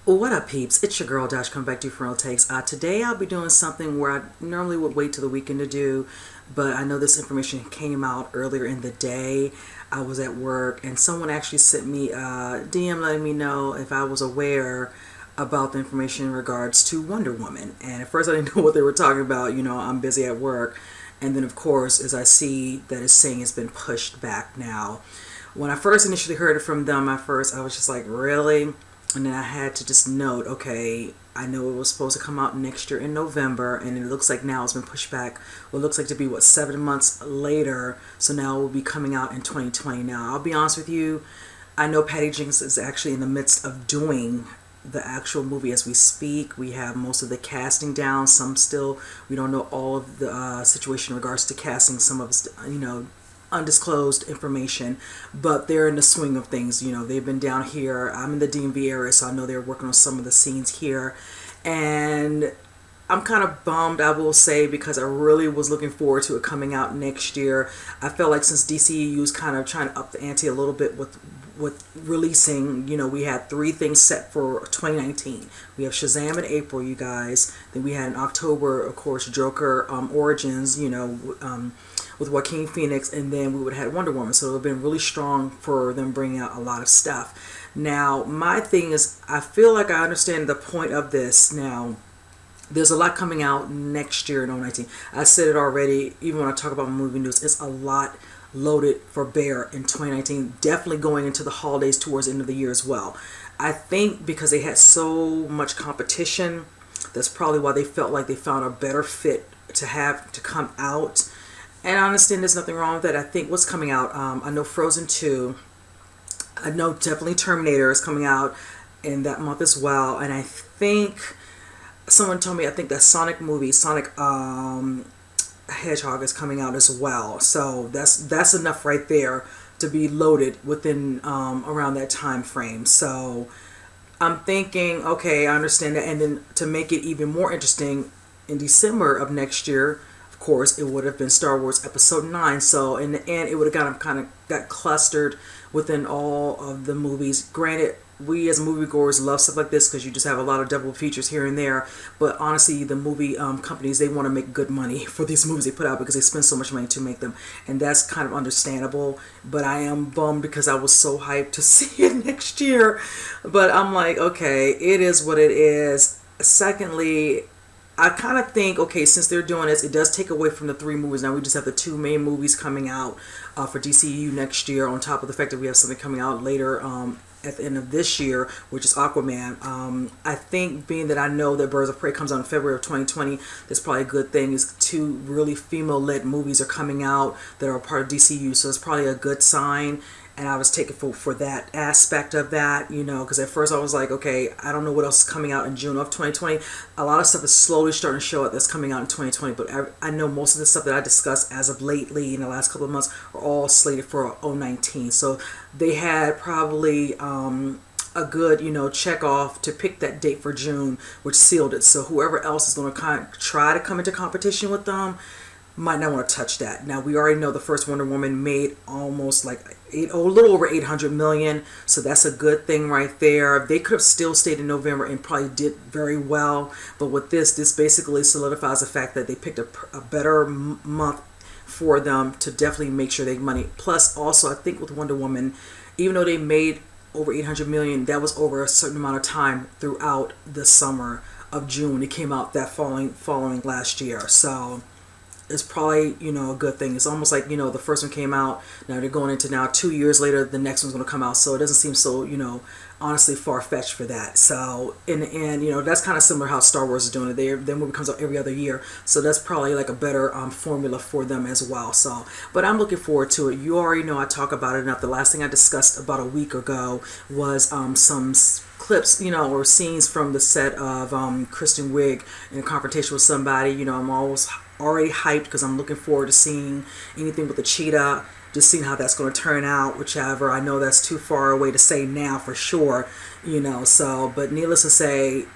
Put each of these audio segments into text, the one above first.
What up, peeps? It's your girl Dash coming back to you for real takes. Today I'll be doing something where I normally would wait till the weekend to do, but I know this information came out earlier in the day. I was at work and someone actually sent me a DM letting me know if I was aware about the information in regards to Wonder Woman. And at first I didn't know what they were talking about. You know, I'm busy at work. And then of course, as I see that it's saying it's been pushed back now. When I first initially heard it from them, I was just like, really? And then I had to just note, okay, I know it was supposed to come out next year in November, and it looks like now it's been pushed back. Well, it looks like to be, 7 months later, so now it will be coming out in 2020. Now, I'll be honest with you, I know Patty Jenkins is actually in the midst of doing the actual movie as we speak. We have most of the casting down, some still, we don't know all of the situation in regards to casting, some of us, undisclosed information, but they're in the swing of things. You know, they've been down here. I'm in the DMV area, so I know they're working on some of the scenes here, and I'm kind of bummed, I will say, because I really was looking forward to it coming out next year. I felt like since DCEU is kind of trying to up the ante a little bit with releasing, we had 3 things set for 2019. We have Shazam in April, you guys. Then we had in October, of course, Joker Origins, with Joaquin Phoenix, and then we would have had Wonder Woman. So it would have been really strong for them bringing out a lot of stuff. Now, my thing is, I feel like I understand the point of this now. There's a lot coming out next year in 2019. I said it already, even when I talk about movie news, it's a lot loaded for bear in 2019, definitely going into the holidays towards the end of the year as well. I think because they had so much competition, that's probably why they felt like they found a better fit to have to come out. And I understand there's nothing wrong with that. I think what's coming out, I know Frozen 2, I know definitely Terminator is coming out in that month as well. And I think someone told me, I think that Sonic Hedgehog is coming out as well. So that's enough right there to be loaded within around that time frame. So I'm thinking, okay, I understand that. And then to make it even more interesting, in December of next year, of course, it would have been Star Wars Episode 9. So in the end, it would have kind of got clustered within all of the movies. Granted, we as moviegoers love stuff like this because you just have a lot of double features here and there. But honestly, the movie companies, they want to make good money for these movies they put out because they spend so much money to make them. And that's kind of understandable. But I am bummed because I was so hyped to see it next year. But I'm like, okay, it is what it is. Secondly, I kind of think, okay, since they're doing this, it does take away from the 3 movies. Now we just have the 2 main movies coming out for DCU next year, on top of the fact that we have something coming out later at the end of this year, which is Aquaman. I think, being that I know that Birds of Prey comes out in February of 2020, that's probably a good thing. Is 2 really female-led movies are coming out that are part of DCU, so it's probably a good sign. And I was taken for that aspect of that, because at first I was like, okay, I don't know what else is coming out in June of 2020. A lot of stuff is slowly starting to show up that's coming out in 2020, but I know most of the stuff that I discussed as of lately in the last couple of months are all slated for 2019. So they had probably a good, check off to pick that date for June, which sealed it. So whoever else is going to try to come into competition with them might not want to touch that. Now, we already know the first Wonder Woman made almost like a little over 800 million, so that's a good thing right there. They could have still stayed in November and probably did very well, but with this basically solidifies the fact that they picked a better month for them to definitely make sure they make money. Plus, also, I think with Wonder Woman, even though they made over 800 million, that was over a certain amount of time throughout the summer of June. It came out that following last year, so it's probably, a good thing. It's almost like, the first one came out, now they're going into now 2 years later, the next one's going to come out. So it doesn't seem so, honestly far-fetched for that. So in the end, that's kind of similar how Star Wars is doing it. Their movie comes out every other year. So that's probably like a better formula for them as well. So, but I'm looking forward to it. You already know I talk about it enough. The last thing I discussed about a week ago was some clips, or scenes from the set of Kristen Wiig in a confrontation with somebody. I'm already hyped because I'm looking forward to seeing anything with the cheetah, just seeing how that's going to turn out, whichever. I know that's too far away to say now for sure, so, but needless to say,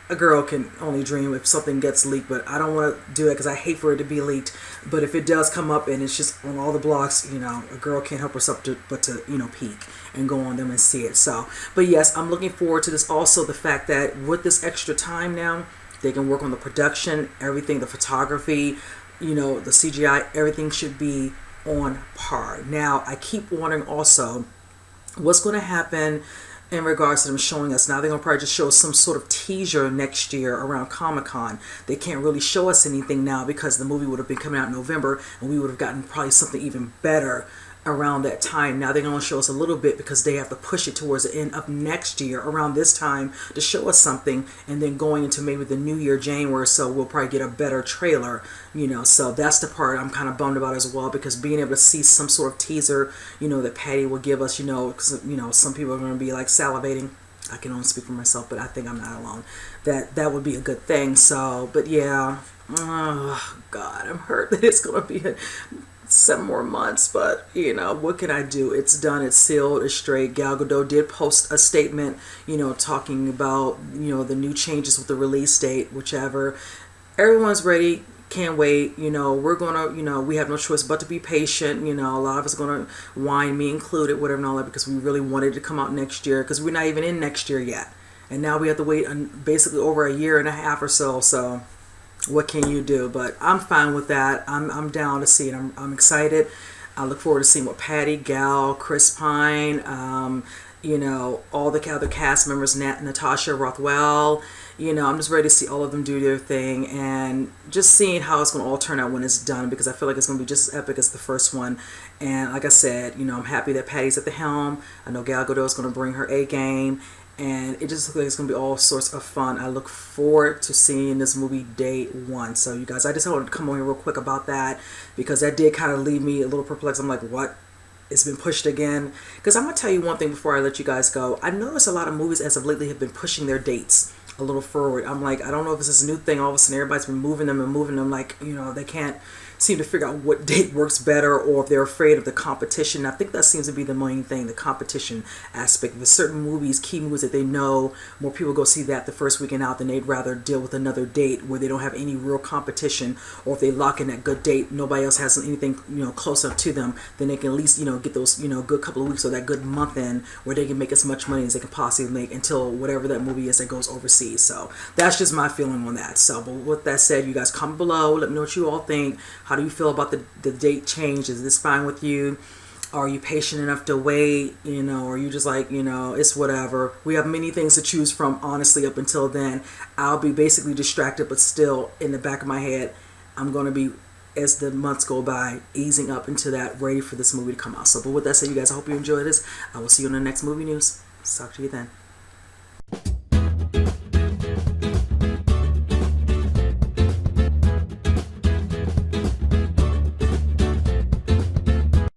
a girl can only dream if something gets leaked, but I don't want to do it because I hate for it to be leaked. But if it does come up and it's just on all the blogs, a girl can't help herself but to peek and go on them and see it. So, but yes, I'm looking forward to this. Also, the fact that with this extra time now, they can work on the production, everything, the photography, the CGI, everything should be on par. Now, I keep wondering also what's going to happen in regards to them showing us. Now they're going to probably just show us some sort of teaser next year around Comic-Con. They can't really show us anything now because the movie would have been coming out in November and we would have gotten probably something even better around that time. Now they're going to show us a little bit because they have to push it towards the end of next year around this time to show us something, and then going into maybe the new year, January, so we'll probably get a better trailer, so that's the part I'm kind of bummed about as well, because being able to see some sort of teaser, that Patty will give us, because, some people are going to be like salivating. I can only speak for myself, but I think I'm not alone. That would be a good thing. So, but yeah, oh God, I'm hurt that it's going to be 7 more months, but what can I do? It's done, it's sealed, it's straight. Gal Gadot did post a statement, talking about the new changes with the release date, whichever. Everyone's ready, can't wait. We're gonna, we have no choice but to be patient. A lot of us are gonna whine, me included, whatever and all that, because we really wanted it to come out next year, because we're not even in next year yet, and now we have to wait basically over a year and a half or so. So what can you do? But I'm fine with that. I'm down to see it. I'm excited. I look forward to seeing what Patty, Gal, Chris Pine, all the other cast members, Natasha Rothwell. I'm just ready to see all of them do their thing, and just seeing how it's going to all turn out when it's done, because I feel like it's going to be just as epic as the first one. And like I said, I'm happy that Patty's at the helm. I know Gal Gadot is going to bring her A game. And it just looks like it's going to be all sorts of fun. I look forward to seeing this movie day one. So you guys, I just wanted to come on here real quick about that, because that did kind of leave me a little perplexed. I'm like, what? It's been pushed again? Because I'm going to tell you one thing before I let you guys go. I noticed a lot of movies as of lately have been pushing their dates a little forward. I'm like, I don't know if it's this new thing. All of a sudden everybody's been moving them like, they can't seem to figure out what date works better, or if they're afraid of the competition. I think that seems to be the main thing, the competition aspect. With certain movies, key movies that they know more people go see that the first weekend out, then they'd rather deal with another date where they don't have any real competition, or if they lock in that good date, nobody else has anything close up to them, then they can at least get those good couple of weeks or that good month in where they can make as much money as they can possibly make until whatever that movie is that goes overseas. So that's just my feeling on that. So, but with that said, you guys comment below, let me know what you all think. How do you feel about the date change? Is this fine with you? Are you patient enough to wait? Or are you just like, it's whatever? We have many things to choose from, honestly. Up until then, I'll be basically distracted, but still in the back of my head, I'm going to be, as the months go by, easing up into that, ready for this movie to come out. So, but with that said, you guys, I hope you enjoyed this. I will see you on the next movie news. Talk to you then.